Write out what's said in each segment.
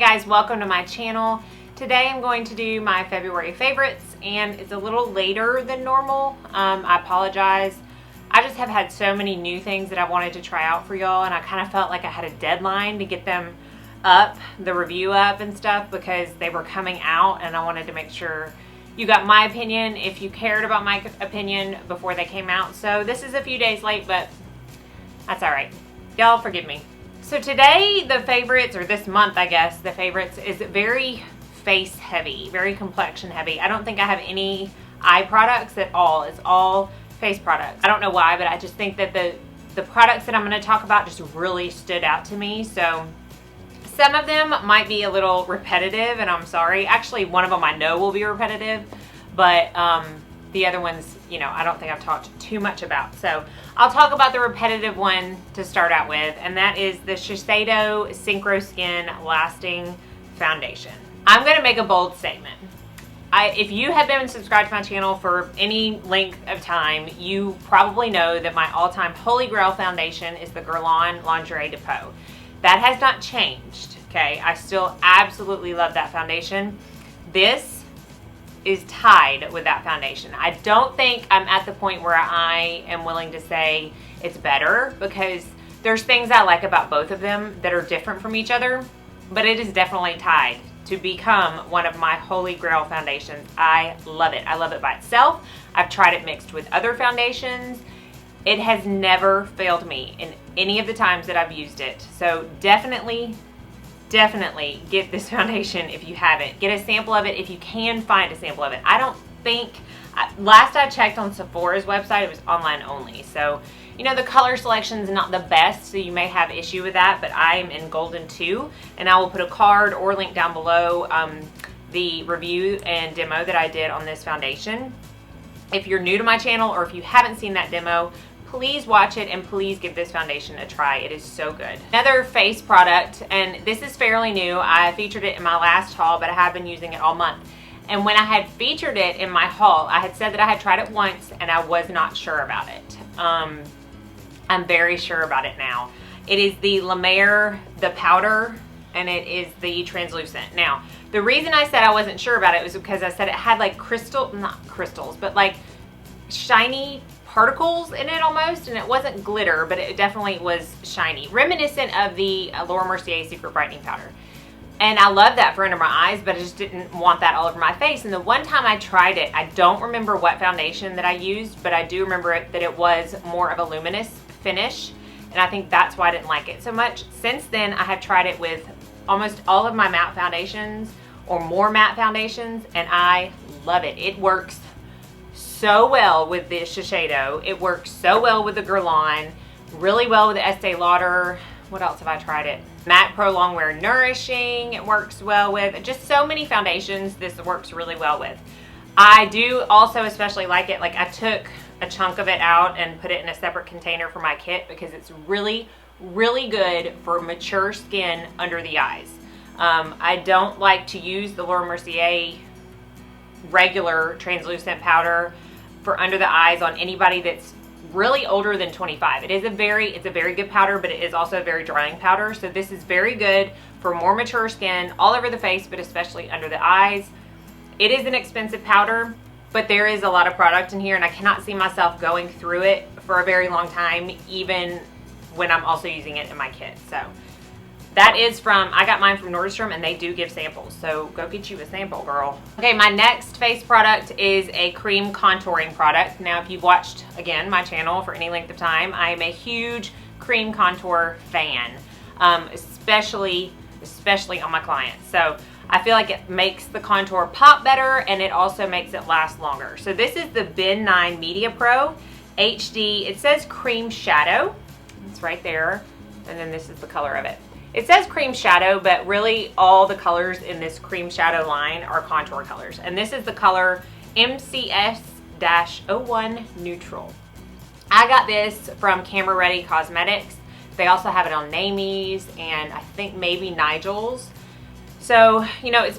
guys, welcome to my channel. Today I'm going to do my February favorites, and it's a little later than normal. I apologize. I just have had so many new things that I wanted to try out for y'all, and I kind of felt like I had a deadline to get them up, the review up and stuff, because they were coming out and I wanted to make sure you got my opinion if you cared about my opinion before they came out. So this is a few days late, but that's all right. Y'all forgive me. So today the favorites, or this month I guess, the favorites is very face heavy, very complexion heavy. I don't think I have any eye products at all. It's all face products. I don't know why, but I just think that the products that I'm going to talk about just really stood out to me. So some of them might be a little repetitive, and I'm sorry. Actually, one of them I know will be repetitive, but the other ones, you know, I don't think I've talked too much about. So I'll talk about the repetitive one to start out with, and that is the Shiseido Syncros Skin Lasting Foundation. I'm going to make a bold statement. If you have been subscribed to my channel for any length of time, you probably know that my all-time holy grail foundation is the Guerlain Lingerie Depot. That has not changed, okay? I still absolutely love that foundation. This is tied with that foundation. I don't think I'm at the point where I am willing to say it's better, because there's things I like about both of them that are different from each other, but it is definitely tied to become one of my holy grail foundations. I love it. I love it by itself. I've tried it mixed with other foundations. It has never failed me in any of the times that I've used it. So definitely get this foundation if you haven't. Get a sample of it if you can find a sample of it. I don't think, last I checked on Sephora's website, it was online only. So, you know, the color selection is not the best, so you may have issue with that, but I'm in Golden 2, and I will put a card or link down below the review and demo that I did on this foundation. If you're new to my channel, or if you haven't seen that demo, please watch it and please give this foundation a try. It is so good. Another face product, and this is fairly new. I featured it in my last haul, but I have been using it all month. And when I had featured it in my haul, I had said that I had tried it once and I was not sure about it. I'm very sure about it now. It is the La Mer, the powder, and it is the translucent. Now, the reason I said I wasn't sure about it was because I said it had like not crystals, but like shiny particles in it almost, and it wasn't glitter, but it definitely was shiny, reminiscent of the Laura Mercier Secret Brightening Powder. And I love that for under my eyes, but I just didn't want that all over my face. And the one time I tried it, I don't remember what foundation that I used, but I do remember that it was more of a luminous finish, and I think that's why I didn't like it so much. Since then, I have tried it with almost all of my matte foundations, or more matte foundations, and I love it. It works so well with the Shiseido. It works so well with the Guerlain, really well with the Estee Lauder. What else have I tried it? Matte Prolongwear Nourishing, it works well with. Just so many foundations this works really well with. I do also especially like it, like I took a chunk of it out and put it in a separate container for my kit, because it's really, really good for mature skin under the eyes. I don't like to use the Laura Mercier regular translucent powder for under the eyes on anybody that's really older than 25. It's a very good powder, but it is also a very drying powder. So this is very good for more mature skin all over the face, but especially under the eyes. It is an expensive powder, but there is a lot of product in here, and I cannot see myself going through it for a very long time, even when I'm also using it in my kit. So that is I got mine from Nordstrom, and they do give samples, so go get you a sample, girl. Okay, my next face product is a cream contouring product. Now, if you've watched, again, my channel for any length of time, I am a huge cream contour fan, especially on my clients. So I feel like it makes the contour pop better, and it also makes it last longer. So this is the Ben 9 Media Pro HD. It says cream shadow. It's right there, and then this is the color of it. It says cream shadow, but really all the colors in this cream shadow line are contour colors. And this is the color MCS-01 Neutral. I got this from Camera Ready Cosmetics. They also have it on Namie's and I think maybe Nigel's. So, you know,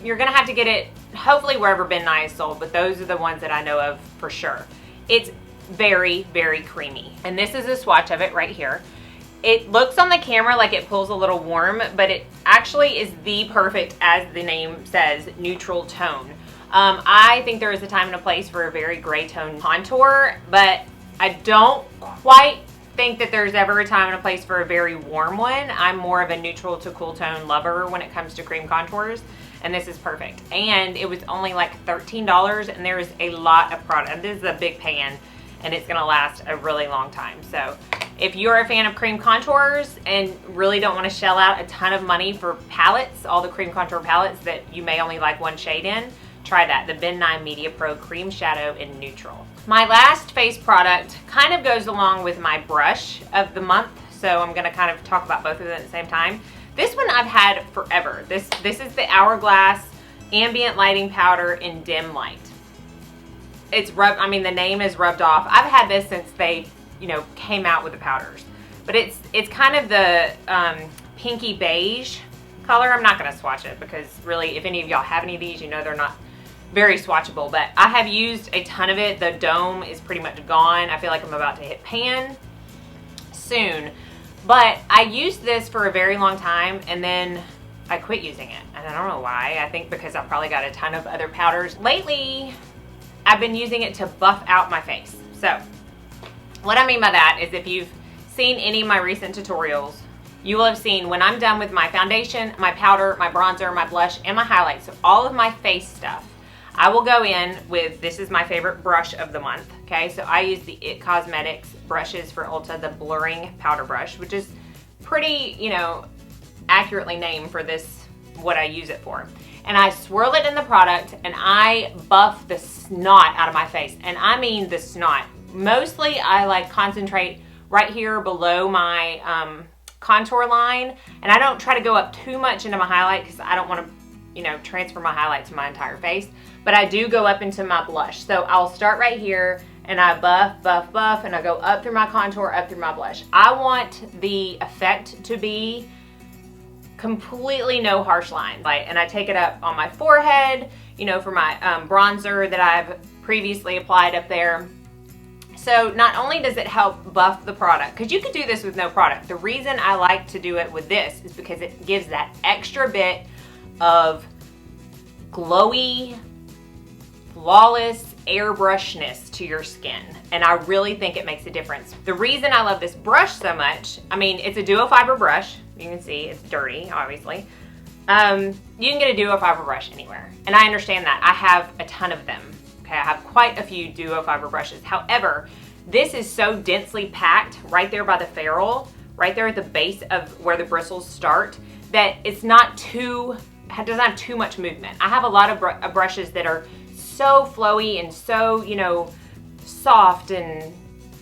you're gonna have to get it hopefully wherever Ben Nye is sold, but those are the ones that I know of for sure. It's very, very creamy. And this is a swatch of it right here. It looks on the camera like it pulls a little warm, but it actually is the perfect, as the name says, neutral tone. I think there is a time and a place for a very gray tone contour, but I don't quite think that there's ever a time and a place for a very warm one. I'm more of a neutral to cool tone lover when it comes to cream contours, and this is perfect. And it was only like $13, and there is a lot of product. This is a big pan, and it's gonna last a really long time. So if you're a fan of cream contours and really don't want to shell out a ton of money for palettes, all the cream contour palettes that you may only like one shade in, try that, the Ben 9 Media Pro Cream Shadow in Neutral. My last face product kind of goes along with my brush of the month, so I'm gonna kind of talk about both of them at the same time. This one I've had forever. This is the Hourglass Ambient Lighting Powder in Dim Light. It's rubbed, I mean, the name is rubbed off. I've had this since they, you know, came out with the powders, but it's kind of the pinky beige color. I'm not gonna swatch it because really, if any of y'all have any of these, you know they're not very swatchable, but I have used a ton of it. The dome is pretty much gone. I feel like I'm about to hit pan soon, but I used this for a very long time and then I quit using it, and I don't know why. I think because I probably got a ton of other powders. Lately, I've been using it to buff out my face. So what I mean by that is, if you've seen any of my recent tutorials, you will have seen when I'm done with my foundation, my powder, my bronzer, my blush, and my highlights, so all of my face stuff, I will go in with, this is my favorite brush of the month, okay? So I use the IT Cosmetics brushes for Ulta, the blurring powder brush, which is pretty, you know, accurately named for this, what I use it for. And I swirl it in the product and I buff the snot out of my face. And I mean the snot. Mostly I like concentrate right here below my contour line, and I don't try to go up too much into my highlight because I don't want to, you know, transfer my highlight to my entire face, but I do go up into my blush. So I'll start right here and I buff, and I go up through my contour, up through my blush. I want the effect to be completely no harsh lines. And I take it up on my forehead, you know, for my bronzer that I've previously applied up there. So not only does it help buff the product, because you could do this with no product. The reason I like to do it with this is because it gives that extra bit of glowy, flawless airbrushness to your skin, and I really think it makes a difference. The reason I love this brush so much, I mean, it's a duo fiber brush. You can see it's dirty, obviously. You can get a duo fiber brush anywhere, and I understand that. I have a ton of them. Okay, I have quite a few duo fiber brushes. However, this is so densely packed right there by the ferrule, right there at the base of where the bristles start, that it's not too, it doesn't have too much movement. I have a lot of brushes that are so flowy and so, you know, soft, and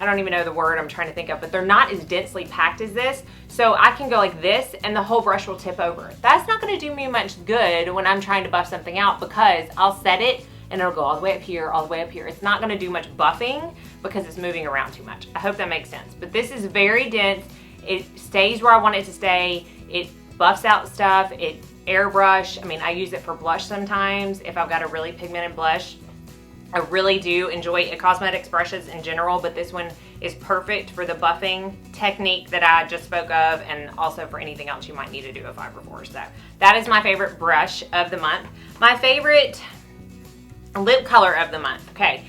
I don't even know the word I'm trying to think of, but they're not as densely packed as this. So I can go like this and the whole brush will tip over. That's not gonna do me much good when I'm trying to buff something out, because I'll set it and it'll go all the way up here, all the way up here. It's not gonna do much buffing because it's moving around too much. I hope that makes sense. But this is very dense. It stays where I want it to stay. It buffs out stuff. It airbrush. I mean, I use it for blush sometimes if I've got a really pigmented blush. I really do enjoy IT Cosmetics brushes in general, but this one is perfect for the buffing technique that I just spoke of, and also for anything else you might need to do a fiber for. So that is my favorite brush of the month. My favorite lip color of the month. Okay,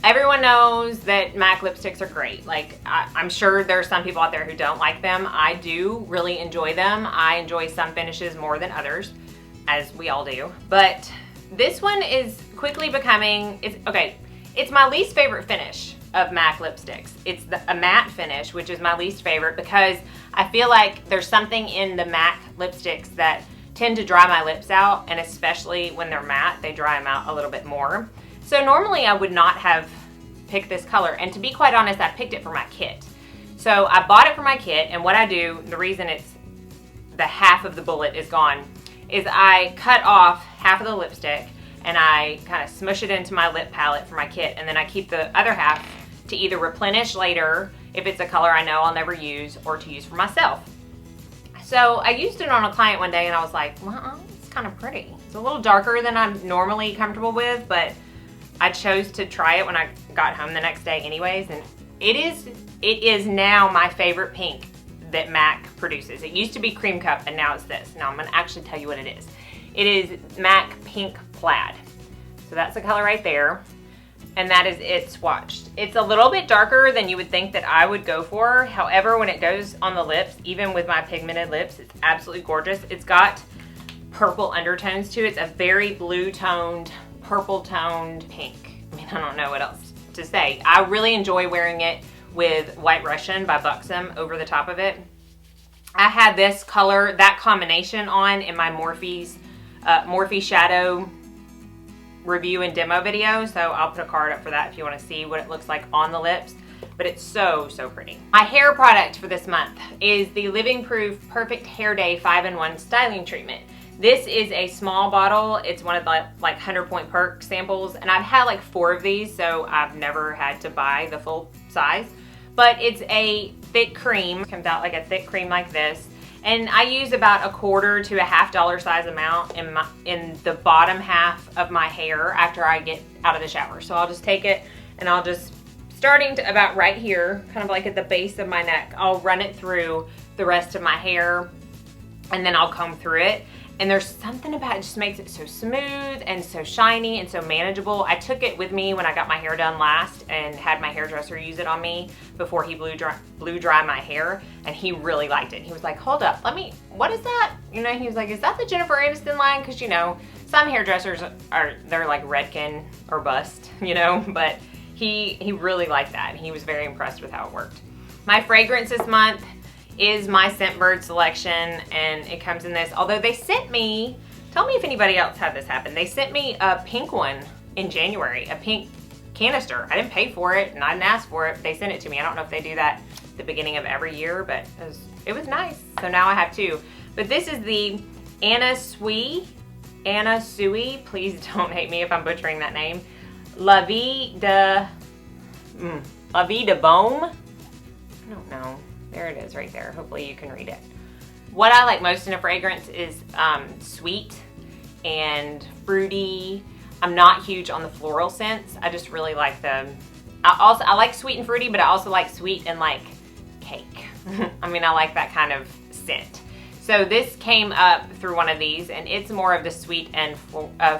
everyone knows that MAC lipsticks are great. Like, I'm sure there are some people out there who don't like them. I do really enjoy them. I enjoy some finishes more than others, as we all do. But this one is quickly becoming, it's my least favorite finish of MAC lipsticks. It's a matte finish, which is my least favorite because I feel like there's something in the MAC lipsticks that tend to dry my lips out, and especially when they're matte, they dry them out a little bit more. So normally I would not have picked this color, and to be quite honest, I picked it for my kit. So I bought it for my kit, and what I do, the reason it's the half of the bullet is gone, is I cut off half of the lipstick and I kind of smush it into my lip palette for my kit, and then I keep the other half to either replenish later if it's a color I know I'll never use, or to use for myself. So I used it on a client one day and I was like, well, it's kind of pretty. It's a little darker than I'm normally comfortable with, but I chose to try it when I got home the next day anyways, and it is now my favorite pink that MAC produces. It used to be Cream Cup, and now it's this. Now I'm gonna actually tell you what it is. It is MAC Pink Plaid. So that's the color right there. And that is it swatched. It's a little bit darker than you would think that I would go for. However, when it goes on the lips, even with my pigmented lips, it's absolutely gorgeous. It's got purple undertones to it. It's a very blue toned, purple toned pink. I mean, I don't know what else to say. I really enjoy wearing it with White Russian by Buxom over the top of it. I had this color, that combination on in my Morphe Shadow review and demo video, so I'll put a card up for that if you want to see what it looks like on the lips. But it's so pretty. My hair product for this month is the Living Proof Perfect Hair Day 5-in-1 Styling Treatment. This is a small bottle. It's one of the like 100-point perk samples, and I've had like 4 of these, so I've never had to buy the full size. But it's a thick cream. It comes out like a thick cream like this. And I use about $1/4 to $1/2 dollar size amount in the bottom half of my hair after I get out of the shower. So I'll just take it and I'll just, starting to about right here, kind of like at the base of my neck, I'll run it through the rest of my hair, and then I'll comb through it. And there's something about it, just makes it so smooth and so shiny and so manageable. I took it with me when I got my hair done last and had my hairdresser use it on me before he blew dry my hair, and he really liked it. He was like, hold up, what is that? You know, he was like, is that the Jennifer Aniston line? Because, you know, some hairdressers they're like Redken or bust, you know, but he really liked that, and he was very impressed with how it worked. My fragrance this month is my Scentbird selection, and it comes in this. Although they sent me, tell me if anybody else had this happen, they sent me a pink one in January, a pink canister. I didn't pay for it and I didn't ask for it. They sent it to me. I don't know if they do that at the beginning of every year, but it was nice. So now I have 2. But this is the Anna Sui, please don't hate me if I'm butchering that name, La Vie de Baume. I don't know. There it is right there. Hopefully you can read it. What I like most in a fragrance is sweet and fruity. I'm not huge on the floral scents. I just really like them. I like sweet and fruity, but I also like sweet and like cake. I mean, I like that kind of scent. So this came up through one of these, and it's more of the sweet and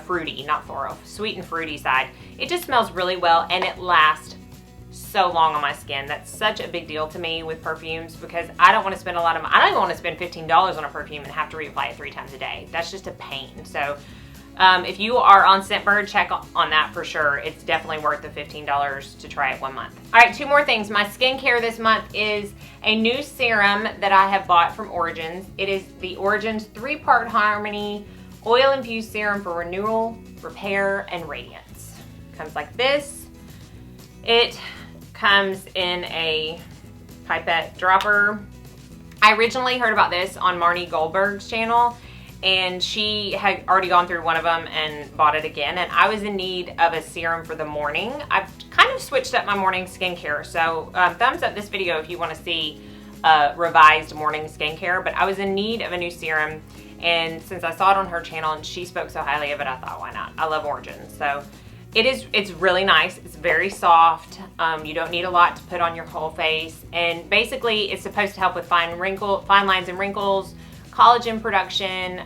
fruity, not floral, sweet and fruity side. It just smells really well, and it lasts so long on my skin. That's such a big deal to me with perfumes, because I don't want to spend a lot of money. I don't even want to spend $15 on a perfume and have to reapply it 3 times a day. That's just a pain. So if you are on Scentbird, check on that for sure. It's definitely worth the $15 to try it 1 month. All right, 2 more things. My skincare this month is a new serum that I have bought from Origins. It is the Origins 3-part Harmony Oil Infused Serum for Renewal, Repair, and Radiance. Comes like this. It comes in a pipette dropper. I originally heard about this on Marnie Goldberg's channel, and she had already gone through one of them and bought it again, and I was in need of a serum for the morning. I've kind of switched up my morning skincare, so thumbs up this video if you want to see revised morning skincare, but I was in need of a new serum, and since I saw it on her channel and she spoke so highly of it, I thought, why not? I love Origins. So it's really nice. It's very soft. You don't need a lot to put on your whole face, and basically it's supposed to help with fine lines and wrinkles, collagen production,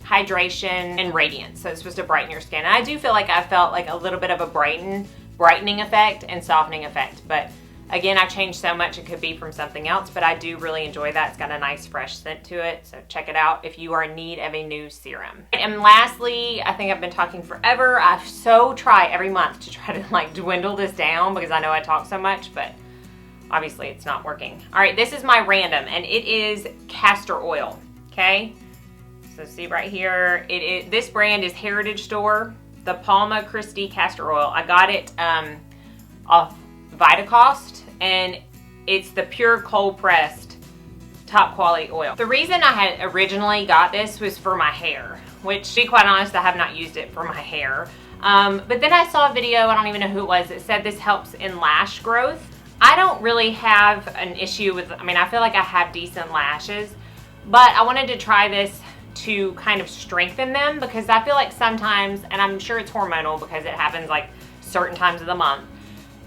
hydration, and radiance. So it's supposed to brighten your skin. And I do feel like I felt like a little bit of a brightening effect and softening effect, but again, I've changed so much, it could be from something else, but I do really enjoy that. It's got a nice fresh scent to it, so check it out if you are in need of a new serum. And lastly, I think I've been talking forever. I so try every month to try to like dwindle this down because I know I talk so much, but obviously it's not working. All right, this is my random, and it is castor oil, okay? So see right here, this brand is Heritage Store, the Palma Christie castor oil. I got it off Vitacost, and it's the pure cold pressed top quality oil. The reason I had originally got this was for my hair, which, to be quite honest, I have not used it for my hair. But then I saw a video, I don't even know who it was, that said this helps in lash growth. I don't really have an issue with, I mean, I feel like I have decent lashes, but I wanted to try this to kind of strengthen them, because I feel like sometimes, and I'm sure it's hormonal because it happens like certain times of the month,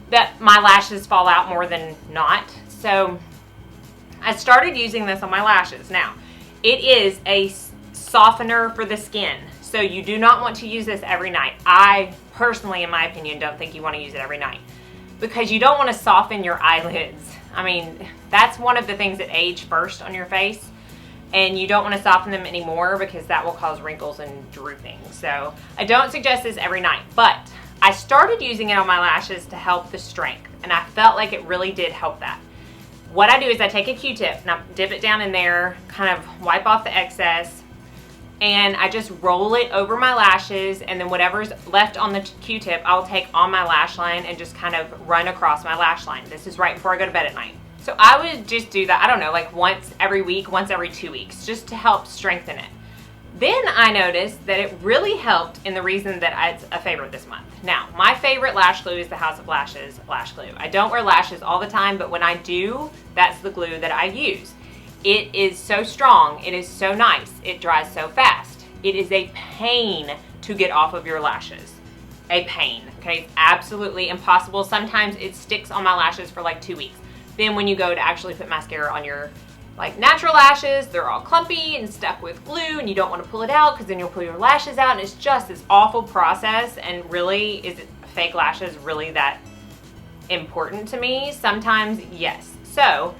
that my lashes fall out more than not. So I started using this on my lashes. Now, it is a softener for the skin, so you do not want to use this every night. I personally, in my opinion, don't think you want to use it every night because you don't want to soften your eyelids. I mean, that's one of the things that age first on your face, and you don't want to soften them anymore because that will cause wrinkles and drooping. So I don't suggest this every night, but I started using it on my lashes to help the strength, and I felt like it really did help that. What I do is I take a Q-tip and I dip it down in there, kind of wipe off the excess, and I just roll it over my lashes, and then whatever's left on the Q-tip, I'll take on my lash line and just kind of run across my lash line. This is right before I go to bed at night. So I would just do that, I don't know, like once every week, once every 2 weeks, just to help strengthen it. Then I noticed that it really helped in the reason that it's a favorite this month. Now, my favorite lash glue is the House of Lashes lash glue. I don't wear lashes all the time, but when I do, that's the glue that I use. It is so strong, it is so nice, it dries so fast. It is a pain to get off of your lashes. A pain, okay? It's absolutely impossible. Sometimes it sticks on my lashes for like 2 weeks. Then when you go to actually put mascara on your like natural lashes, they're all clumpy and stuck with glue, and you don't want to pull it out because then you'll pull your lashes out, and it's just this awful process. And really, is it fake lashes really that important to me? Sometimes, yes. So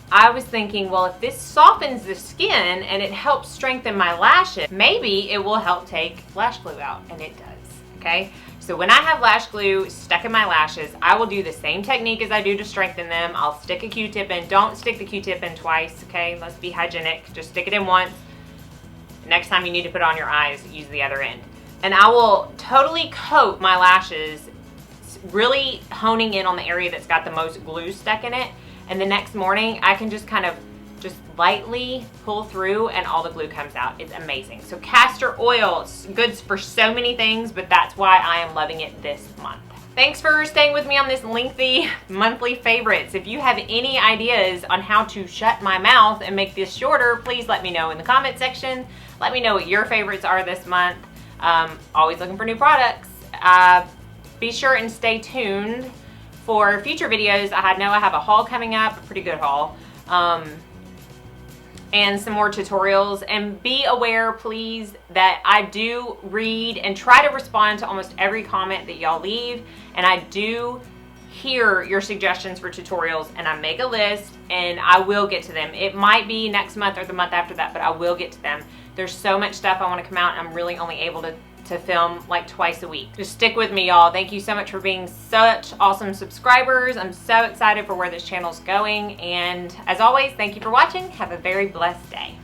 I was thinking, well, if this softens the skin and it helps strengthen my lashes, maybe it will help take lash glue out, and it does, okay? So when I have lash glue stuck in my lashes, I will do the same technique as I do to strengthen them. I'll stick a Q-tip in. Don't stick the Q-tip in twice, okay? Let's be hygienic. Just stick it in once. Next time you need to put it on your eyes, use the other end. And I will totally coat my lashes, really honing in on the area that's got the most glue stuck in it. And the next morning, I can just kind of just lightly pull through and all the glue comes out. It's amazing. So castor oil, it's good for so many things, but that's why I am loving it this month. Thanks for staying with me on this lengthy monthly favorites. If you have any ideas on how to shut my mouth and make this shorter, please let me know in the comment section. Let me know what your favorites are this month. Always looking for new products. Be sure and stay tuned for future videos. I know I have a haul coming up, a pretty good haul. And some more tutorials, and be aware please that I do read and try to respond to almost every comment that y'all leave, and I do hear your suggestions for tutorials, and I make a list and I will get to them. It might be next month or the month after that, but I will get to them. There's so much stuff I want to come out, and I'm really only able to film like twice a week. Just stick with me, y'all. Thank you so much for being such awesome subscribers. I'm so excited for where this channel's going, and as always, thank you for watching. Have a very blessed day.